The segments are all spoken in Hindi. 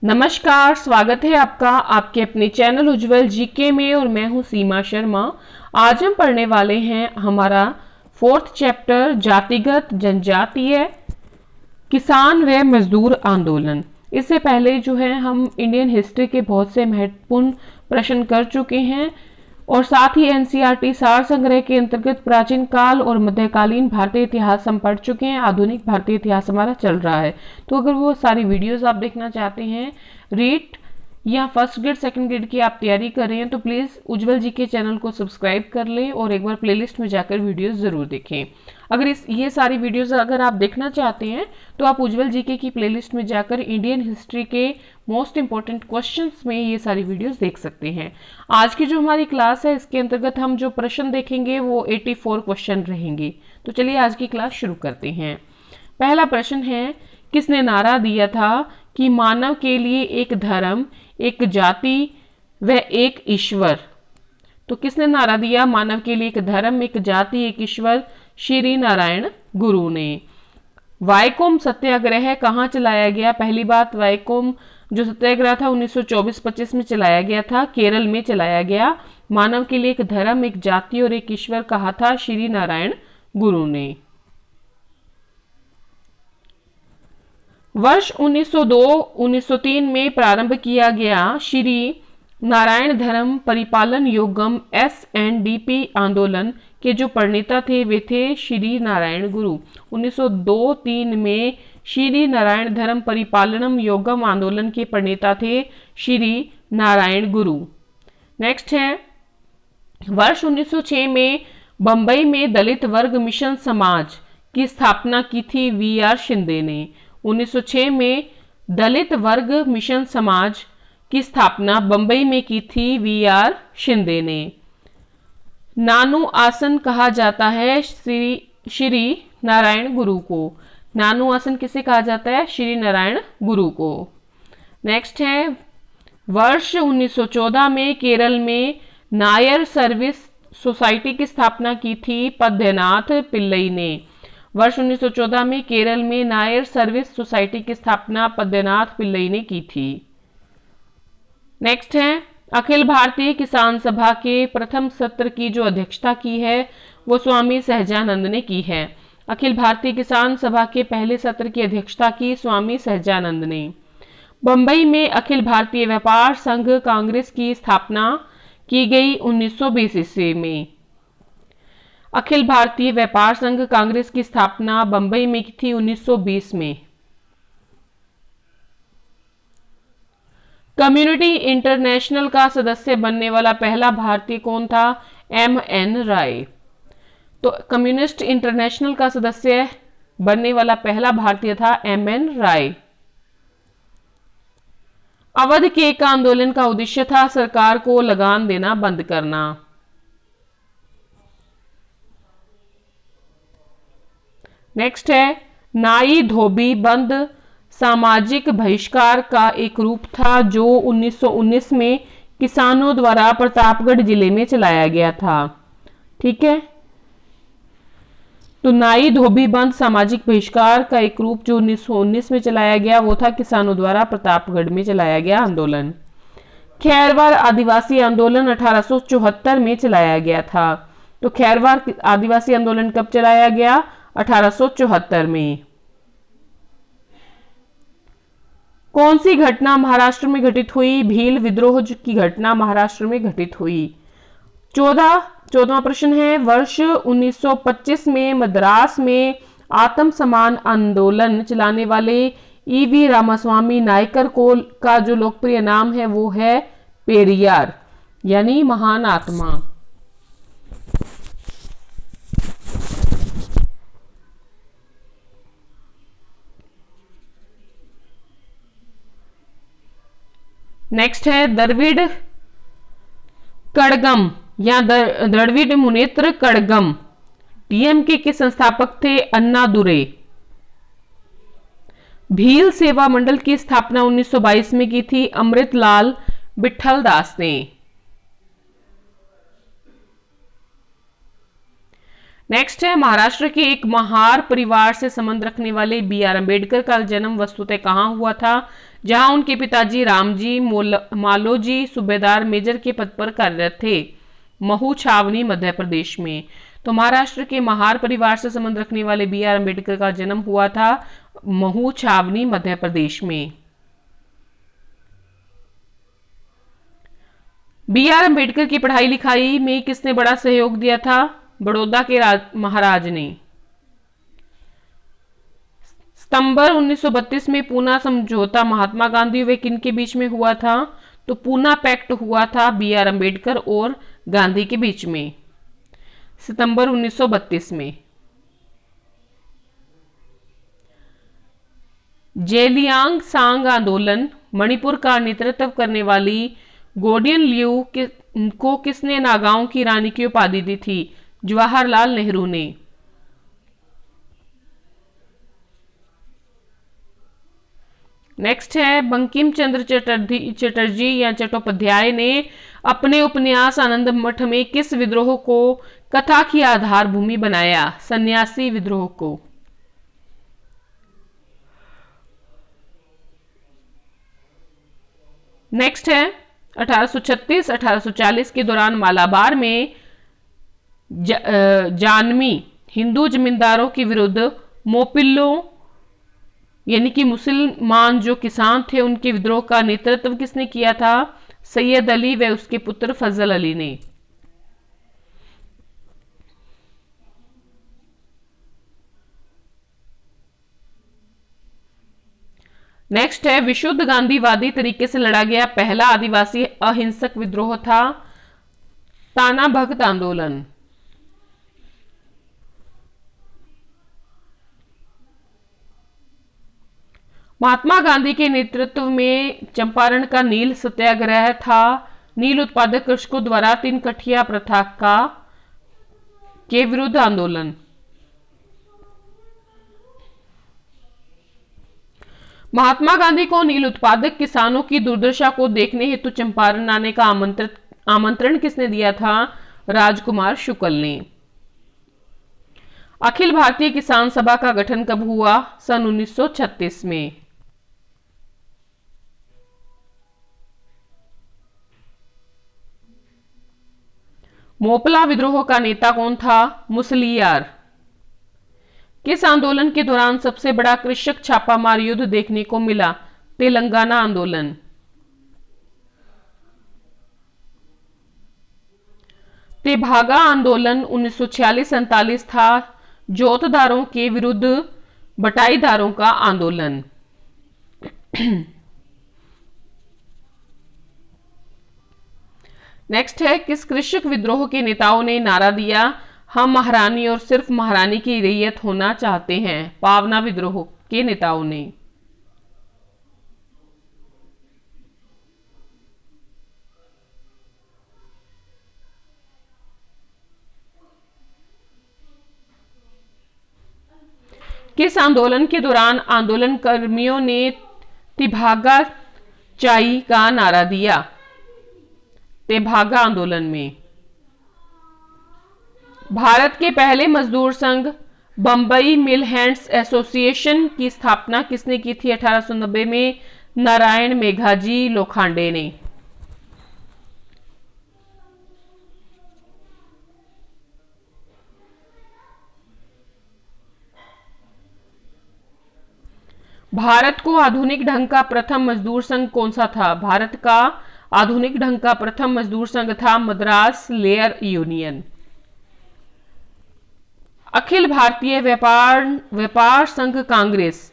नमस्कार, स्वागत है आपका आपके अपने चैनल उज्जवल जीके में और मैं हूं सीमा शर्मा। आज हम पढ़ने वाले हैं हमारा 4th चैप्टर जातिगत जनजातीय किसान व मजदूर आंदोलन। इससे पहले जो है हम इंडियन हिस्ट्री के बहुत से महत्वपूर्ण प्रश्न कर चुके हैं और साथ ही एनसीईआरटी सार संग्रह के अंतर्गत प्राचीन काल और मध्यकालीन भारतीय इतिहास हम पढ़ चुके हैं। आधुनिक भारतीय इतिहास हमारा चल रहा है, तो अगर वो सारी वीडियोस आप देखना चाहते हैं, रीट या फर्स्ट ग्रेड सेकंड ग्रेड की आप तैयारी कर रहे हैं, तो प्लीज़ उज्जवल जी के चैनल को सब्सक्राइब कर लें और एक बार प्लेलिस्ट में जाकर वीडियोस ज़रूर देखें। अगर ये सारी वीडियोस अगर आप देखना चाहते हैं तो आप उज्जवल जीके की प्लेलिस्ट में जाकर इंडियन हिस्ट्री के मोस्ट इंपॉर्टेंट क्वेश्चंस में ये सारी वीडियोस देख सकते हैं। आज की जो हमारी क्लास है इसके अंतर्गत हम जो प्रश्न देखेंगे वो 84 क्वेश्चन रहेंगे। तो चलिए आज की क्लास शुरू करते हैं। पहला प्रश्न है, किसने नारा दिया था कि मानव के लिए एक धर्म, एक जाति व एक ईश्वर? तो किसने नारा दिया मानव के लिए एक धर्म, एक जाति, एक ईश्वर? श्री नारायण गुरु ने। वाइकोम सत्याग्रह कहाँ चलाया गया? पहली बात, वाइकोम जो सत्याग्रह था 1924-25 में चलाया गया था, केरल में चलाया गया। मानव के लिए एक धर्म, एक जाति और एक ईश्वर कहा था श्री नारायण गुरु ने। वर्ष 1902-1903 में प्रारंभ किया गया श्री नारायण धर्म परिपालन योगम SNDP आंदोलन के जो प्रणेता थे वे थे श्री नारायण गुरु। 1902-03 में श्री नारायण धर्म परिपालनम योगम आंदोलन के प्रणेता थे श्री नारायण गुरु। नेक्स्ट है, वर्ष 1906 में बंबई में दलित वर्ग मिशन समाज की स्थापना की थी VR शिंदे ने। 1906 में दलित वर्ग मिशन समाज की स्थापना बंबई में की थी VR शिंदे ने। नानू आसन कहा जाता है श्री नारायण गुरु को। नानू आसन किसे कहा जाता है? श्री नारायण गुरु को। नेक्स्ट है, वर्ष 1914 में केरल में नायर सर्विस सोसाइटी की स्थापना की थी पद्यनाथ पिल्लई ने। वर्ष 1914 में केरल में नायर सर्विस सोसाइटी की स्थापना पद्यनाथ पिल्लई ने की थी। नेक्स्ट है, अखिल भारतीय किसान सभा के प्रथम सत्र की जो अध्यक्षता की है वो स्वामी सहजानंद ने की है। अखिल भारतीय किसान सभा के पहले सत्र की अध्यक्षता की स्वामी सहजानंद ने। बंबई में अखिल भारतीय व्यापार संघ कांग्रेस की स्थापना की गई 1920 ईस्वी में। अखिल भारतीय व्यापार संघ कांग्रेस की स्थापना बंबई में की थी 1920 में। कम्युनिटी इंटरनेशनल का सदस्य बनने वाला पहला भारतीय कौन था? MN राय। तो कम्युनिस्ट इंटरनेशनल का सदस्य बनने वाला पहला भारतीय था MN राय। अवध के एक आंदोलन का उद्देश्य था सरकार को लगान देना बंद करना। नेक्स्ट है, नाई धोबी बंद सामाजिक बहिष्कार का एक रूप था जो 1919 में किसानों द्वारा प्रतापगढ़ जिले में चलाया गया था। ठीक है, तो नाई धोबी बंद सामाजिक बहिष्कार का एक रूप जो 1919 में चलाया गया वो था किसानों द्वारा प्रतापगढ़ में चलाया गया आंदोलन। खैरवार आदिवासी आंदोलन 1874 में चलाया गया था। तो खैरवार आदिवासी आंदोलन कब चलाया गया? 1874 में। कौन सी घटना महाराष्ट्र में घटित हुई? भील विद्रोह की घटना महाराष्ट्र में घटित हुई। 14वां प्रश्न है, वर्ष 1925 में मद्रास में आत्मसम्मान आंदोलन चलाने वाले EV रामास्वामी नायकर का जो लोकप्रिय नाम है वो है पेरियार, यानी महान आत्मा। नेक्स्ट है, द्रविड़ कड़गम या द्रविड़ मुनेत्र कड़गम DMK के संस्थापक थे अन्नादुरै। भील सेवा मंडल की स्थापना 1922 में की थी अमृतलाल विठल दास ने। नेक्स्ट है, महाराष्ट्र के एक महार परिवार से संबंध रखने वाले बी आर अम्बेडकर का जन्म वस्तुतः कहाँ हुआ था? जहां उनके पिताजी रामजी मालोजी सूबेदार मेजर के पद पर कार्यरत थे, महू छावनी मध्य प्रदेश में। तो महाराष्ट्र के महार परिवार से संबंध रखने वाले बी आर अम्बेडकर का जन्म हुआ था महू छावनी मध्य प्रदेश में। बी आर अम्बेडकर की पढ़ाई लिखाई में किसने बड़ा सहयोग दिया था? बड़ौदा के महाराज ने। सितंबर 1932 में पूना समझौता महात्मा गांधी व किन के बीच में हुआ था? तो पूना पैक्ट हुआ था बी आर अम्बेडकर और गांधी के बीच में सितंबर 1932 में। जेलियांग सांग आंदोलन मणिपुर का नेतृत्व करने वाली गोडियन लियू को किसने नागाओं की रानी की उपाधि दी थी? जवाहरलाल नेहरू ने। नेक्स्ट है, बंकिम चंद्र चटर्जी या चट्टोपाध्याय ने अपने उपन्यास आनंद मठ में किस विद्रोह को कथा की आधार भूमि बनाया? सन्यासी विद्रोह को। नेक्स्ट है, 1836-1840 के दौरान मालाबार में जानवी हिंदू जमींदारों के विरुद्ध मोपिल्लों यानी कि मुसलमान जो किसान थे उनके विद्रोह का नेतृत्व किसने किया था? सैयद अली व उसके पुत्र फजल अली ने। नेक्स्ट है, विशुद्ध गांधीवादी तरीके से लड़ा गया पहला आदिवासी अहिंसक विद्रोह था ताना भगत आंदोलन। महात्मा गांधी के नेतृत्व में चंपारण का नील सत्याग्रह था नील उत्पादक कृषकों द्वारा 3 कठिया प्रथा के विरुद्ध आंदोलन। महात्मा गांधी को नील उत्पादक किसानों की दुर्दशा को देखने हेतु चंपारण आने का आमंत्रण किसने दिया था? राजकुमार शुक्ल ने। अखिल भारतीय किसान सभा का गठन कब हुआ? सन 1936 में। मोपला विद्रोह का नेता कौन था? मुसलियार। किस आंदोलन के दौरान सबसे बड़ा कृषक छापामार युद्ध देखने को मिला? तेलंगाना आंदोलन। तेभागा आंदोलन 1946-47 था जोतदारों के विरुद्ध बटाईदारों का आंदोलन। नेक्स्ट है, किस कृषक विद्रोह के नेताओं ने नारा दिया हम महारानी और सिर्फ महारानी की रैयत होना चाहते हैं? पावना विद्रोह के नेताओं ने। किस आंदोलन के दौरान आंदोलन कर्मियों ने तिभागा चाई का नारा दिया? तेभागा आंदोलन में। भारत के पहले मजदूर संघ बंबई मिल हैंड्स एसोसिएशन की स्थापना किसने की थी? 1890 में नारायण मेघाजी लोखंडे ने। भारत को आधुनिक ढंग का प्रथम मजदूर संघ कौन सा था? भारत का आधुनिक ढंग का प्रथम मजदूर संघ था मद्रास लेयर यूनियन। अखिल भारतीय व्यापार संघ कांग्रेस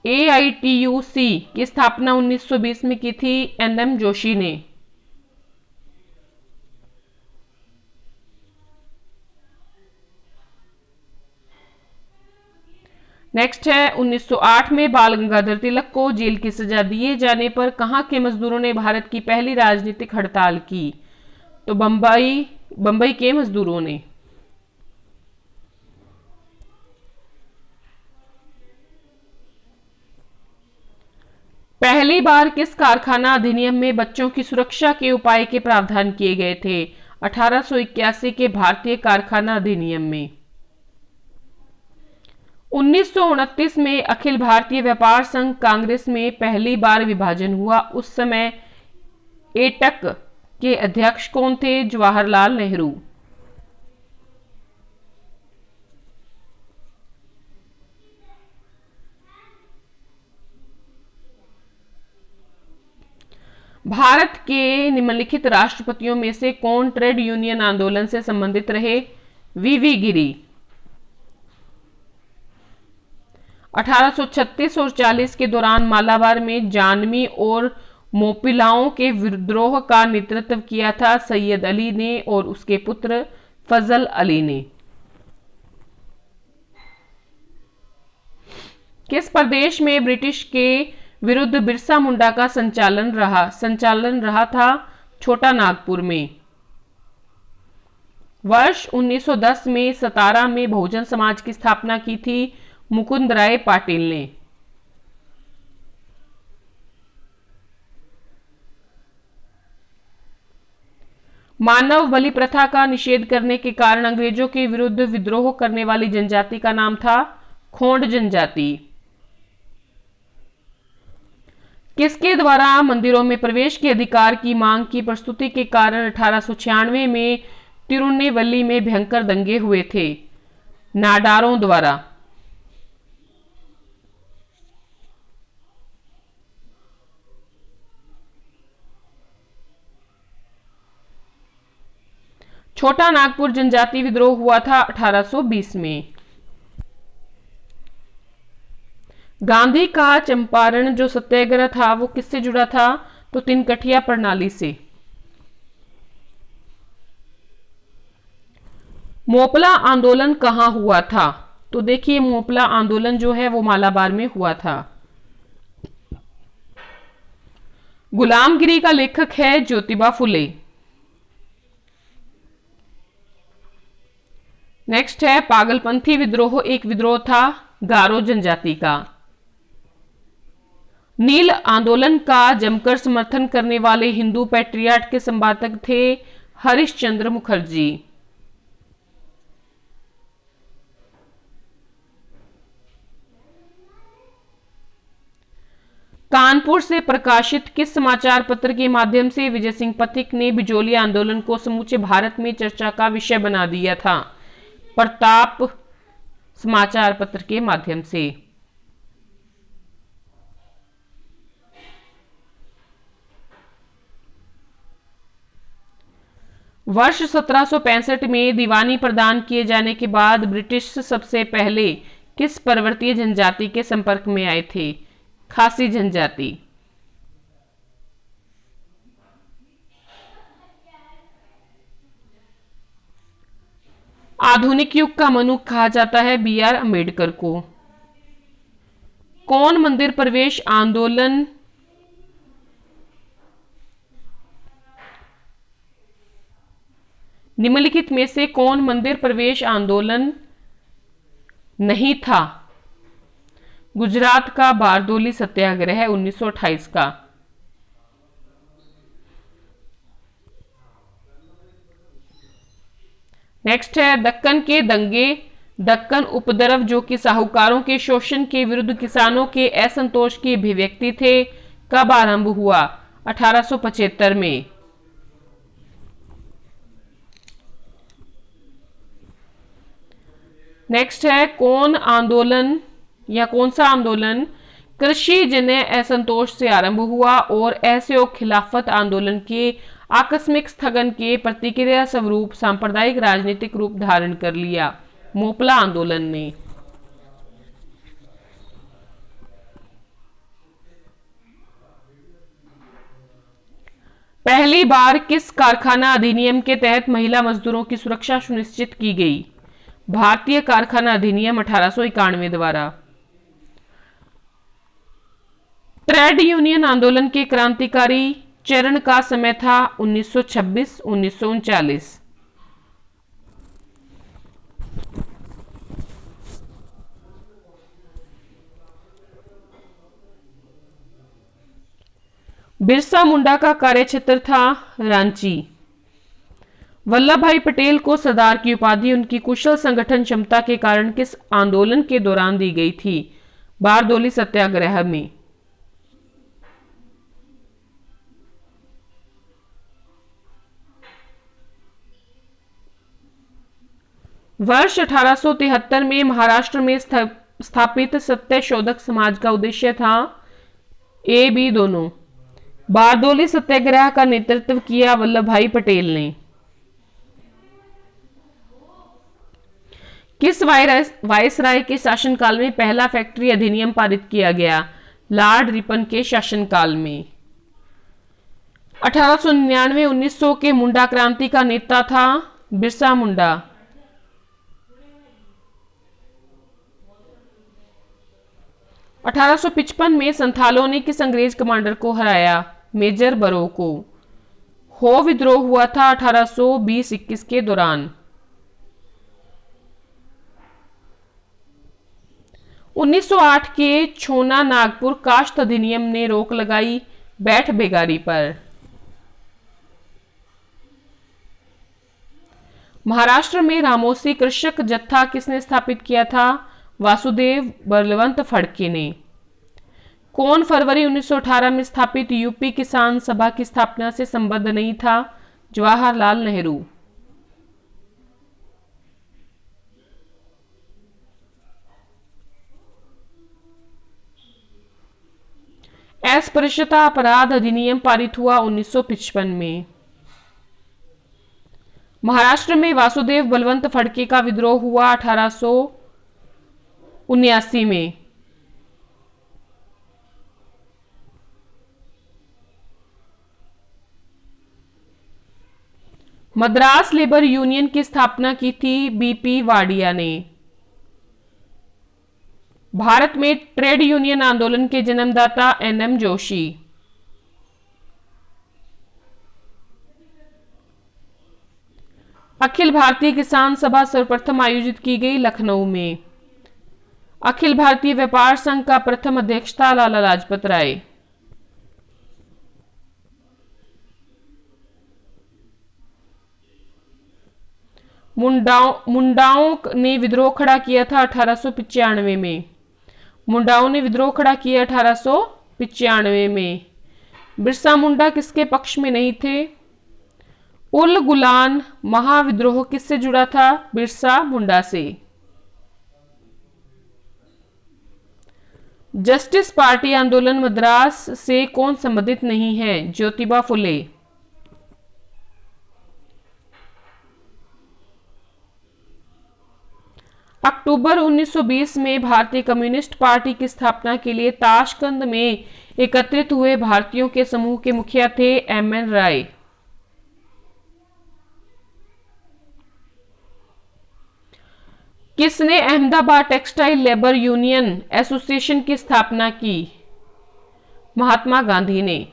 AITUC की स्थापना 1920 में की थी NM जोशी ने। नेक्स्ट है, 1908 में बाल गंगाधर तिलक को जेल की सजा दिए जाने पर कहां के मजदूरों ने भारत की पहली राजनीतिक हड़ताल की? तो बंबई के मजदूरों ने। पहली बार किस कारखाना अधिनियम में बच्चों की सुरक्षा के उपाय के प्रावधान किए गए थे? 1881 के भारतीय कारखाना अधिनियम में। 1929 में अखिल भारतीय व्यापार संघ कांग्रेस में पहली बार विभाजन हुआ। उस समय एटक के अध्यक्ष कौन थे? जवाहरलाल नेहरू। भारत के निम्नलिखित राष्ट्रपतियों में से कौन ट्रेड यूनियन आंदोलन से संबंधित रहे? वीवी गिरी। 1836 और 40 के दौरान मालाबार में जानवी और मोपिलाओं के विद्रोह का नेतृत्व किया था सैयद अली ने और उसके पुत्र फजल अली ने। किस प्रदेश में ब्रिटिश के विरुद्ध बिरसा मुंडा का संचालन रहा था? छोटा नागपुर में। वर्ष 1910 में सतारा में बहुजन समाज की स्थापना की थी मुकुंदराय पाटिल ने। मानव बलि प्रथा का निषेध करने के कारण अंग्रेजों के विरुद्ध विद्रोह करने वाली जनजाति का नाम था खोंड जनजाति। किसके द्वारा मंदिरों में प्रवेश के अधिकार की मांग की प्रस्तुति के कारण 1896 में तिरुनेवली में भयंकर दंगे हुए थे? नाडारों द्वारा। छोटा नागपुर जनजाति विद्रोह हुआ था 1820 में। गांधी का चंपारण जो सत्याग्रह था वो किससे जुड़ा था? तो तिनकठिया प्रणाली से। मोपला आंदोलन कहां हुआ था? तो देखिए मोपला आंदोलन जो है वो मालाबार में हुआ था। गुलामगिरी का लेखक है ज्योतिबा फुले। नेक्स्ट है पागलपंथी विद्रोह एक विद्रोह था गारो जनजाति का। नील आंदोलन का जमकर समर्थन करने वाले हिंदू पैट्रियाट के संपादक थे हरिश्चंद्र मुखर्जी। कानपुर से प्रकाशित किस समाचार पत्र के माध्यम से विजय सिंह पथिक ने बिजोली आंदोलन को समूचे भारत में चर्चा का विषय बना दिया था? प्रताप समाचार पत्र के माध्यम से। वर्ष 1765 में दीवानी प्रदान किए जाने के बाद ब्रिटिश सबसे पहले किस पर्वतीय जनजाति के संपर्क में आए थे? खासी जनजाति। आधुनिक युग का मनुष्य कहा जाता है बी.आर. अम्बेडकर को। कौन मंदिर प्रवेश आंदोलन निम्नलिखित में से कौन मंदिर प्रवेश आंदोलन नहीं था? गुजरात का बारदोली सत्याग्रह 1928 का। नेक्स्ट है दक्कन के दंगे। दक्कन उपद्रव जो कि साहूकारों के शोषण के विरुद्ध किसानों के असंतोष की अभिव्यक्ति थे, कब आरंभ हुआ? 1875 में। नेक्स्ट है कौन सा आंदोलन कृषि जन्य असंतोष से आरंभ हुआ और असहयोग खिलाफत आंदोलन के आकस्मिक स्थगन के प्रतिक्रिया स्वरूप सांप्रदायिक राजनीतिक रूप धारण कर लिया? मोपला आंदोलन ने। पहली बार किस कारखाना अधिनियम के तहत महिला मजदूरों की सुरक्षा सुनिश्चित की गई? भारतीय कारखाना अधिनियम 1891 द्वारा। ट्रेड यूनियन आंदोलन के क्रांतिकारी चरण का समय था 1926-1939। बिरसा मुंडा का कार्यक्षेत्र था रांची। वल्लभ भाई पटेल को सरदार की उपाधि उनकी कुशल संगठन क्षमता के कारण किस आंदोलन के दौरान दी गई थी? बारदोली सत्याग्रह में। वर्ष 1873 में महाराष्ट्र में स्थापित सत्य शोधक समाज का उद्देश्य था ए बी दोनों। बारदोली सत्याग्रह का नेतृत्व किया वल्लभ भाई पटेल ने। किस वायसराय के शासनकाल में पहला फैक्ट्री अधिनियम पारित किया गया? लॉर्ड रिपन के शासनकाल में। 1899-1900 के मुंडा क्रांति का नेता था बिरसा मुंडा। 1855 में संथालों ने किस अंग्रेज कमांडर को हराया? मेजर बरो को। हो विद्रोह हुआ था 1820-21 के दौरान। 1908 के छोना नागपुर काश्त अधिनियम ने रोक लगाई बैठ बेगारी पर। महाराष्ट्र में रामोसी कृषक जत्था किसने स्थापित किया था? वासुदेव बलवंत फड़के ने। कौन फरवरी 1918 में स्थापित यूपी किसान सभा की स्थापना से संबद्ध नहीं था? जवाहरलाल नेहरू। अस्पृश्यता अपराध अधिनियम पारित हुआ 1955 में। महाराष्ट्र में वासुदेव बलवंत फड़के का विद्रोह हुआ 1879 में। मद्रास लेबर यूनियन की स्थापना की थी बीपी वाडिया ने। भारत में ट्रेड यूनियन आंदोलन के जन्मदाता एनएम जोशी। अखिल भारतीय किसान सभा सर्वप्रथम आयोजित की गई लखनऊ में। अखिल भारतीय व्यापार संघ का प्रथम अध्यक्ष था लाला लाजपत राय। मुंडाओं ने विद्रोह खड़ा किया था 1895 में। मुंडाओं ने विद्रोह खड़ा किया 1895 में। बिरसा मुंडा किसके पक्ष में नहीं थे? उल गुलान महाविद्रोह किससे जुड़ा था? बिरसा मुंडा से। जस्टिस पार्टी आंदोलन मद्रास से कौन संबंधित नहीं है? ज्योतिबा फुले। अक्टूबर 1920 में भारतीय कम्युनिस्ट पार्टी की स्थापना के लिए ताशकंद में एकत्रित हुए भारतीयों के समूह के मुखिया थे एमएन राय। किसने Ahmedabad textile labour union association की स्थापना की? महात्मा गांधी ने।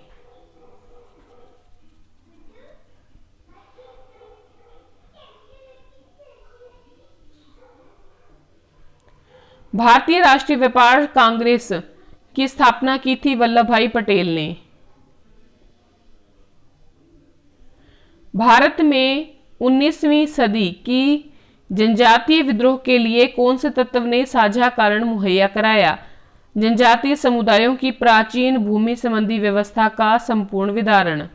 भारतीय राष्ट्रीय व्यापार कांग्रेस की स्थापना की थी वल्लभ भाई पटेल ने। भारत में 19वीं सदी की जनजातीय विद्रोह के लिए कौन से तत्व ने साझा कारण मुहैया कराया? जनजातीय समुदायों की प्राचीन भूमि संबंधी व्यवस्था का संपूर्ण विदारण।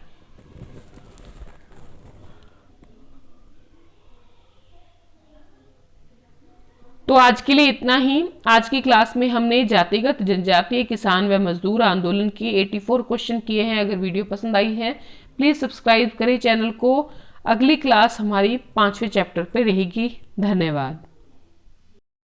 तो आज के लिए इतना ही। आज की क्लास में हमने जातिगत जनजातीय किसान व मजदूर आंदोलन के 84 क्वेश्चन किए हैं। अगर वीडियो पसंद आई है प्लीज सब्सक्राइब करें चैनल को। अगली क्लास हमारी 5वें चैप्टर पे रहेगी। धन्यवाद।